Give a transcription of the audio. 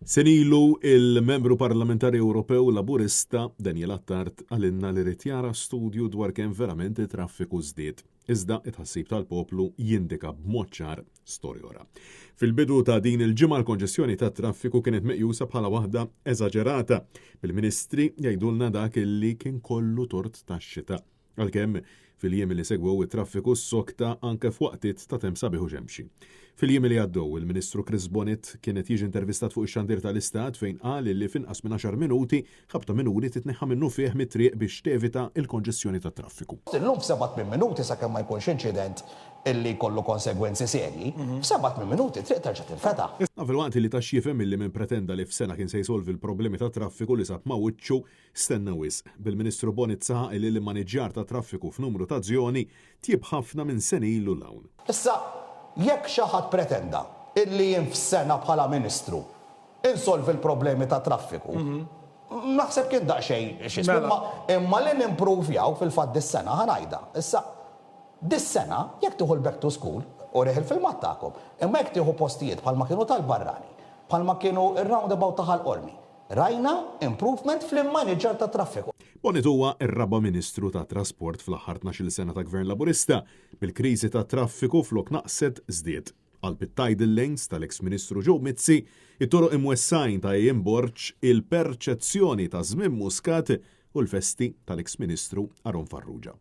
Senilu il-membru parlamentari Ewropew Laburista Daniel Attard għalinna li rrid jara studju dwar kemm verament it-traffiku żdied. Iżda it-ħassib tal-poplu jindika b'mod ċar storja oħra. Fil-bidu ta' din il-ġimgħa l-konġestjoni tat-traffiku kienet meqjusa bħala waħda eżaġerata. Bil-Ministri jgħidulna dak illi kien kollu tort tax-xita. Għalkemm fil-jiem li segwew it-traffiku s-sokta anke f'waqtit ta' temm sabiħ u ġemxi. Fil-jiem li għaddew, il-Ministru Chris Bonnet kienet jiġi intervistat fuq ix-xandir tal-Istat fejn qal li finqas minn 10 minuti ħabta minuri titneħħa minnu fih mit-triq biex tevita il-konġestjoni tat-traffiku. Illum f'7 minuti sakemm ma jkunx inċident illi kollu konsegwenzi serji, f'7 minuti triq terġa' tinfetaħ. Fil-waqt li tax jifhem illi minn pretenda li f'sena kien se jsolvi l-problemi tat-traffiku li sab ma' wiċċu stenna wisq. Bil-Ministru Bonnet saħaq li l-maniġġar ta' traffiku f'numru ta' żjoni tieb ħafna minn seni ilu l-hawn. Issa, jekk xi ħadd pretenda illi jien f'sena bħala Ministru insolvi l-problemi ta' traffiku, naħseb kien daqsxejn imma li nimpruvjaw fil-fatt dis-sena ħanajda. Issa, dis-sena jekk tieħu l-back to school u riħ il-filmat tagħkom, imma jekk tieħu postijiet bħalma kienu tal-Barrani, bħalma kienu ir-roundabout ta' Ħalqormi, rajna improvement fl-immaniġġar ta' traffiku. Bonnet huwa r-raba Ministru ta' Trasport fl-aħħar 12 sena ta' Gvern Laburista. Bil-kriżi ta' traffiku flok naqset żdied. Għal tidal lanes tal-eks Ministru Joe Mizzi, it-toroq imwessajn ta' Borċ, il-perċezzjoni ta' żmien Muscat u l-festi tal-eks Ministru Aron Farrugia.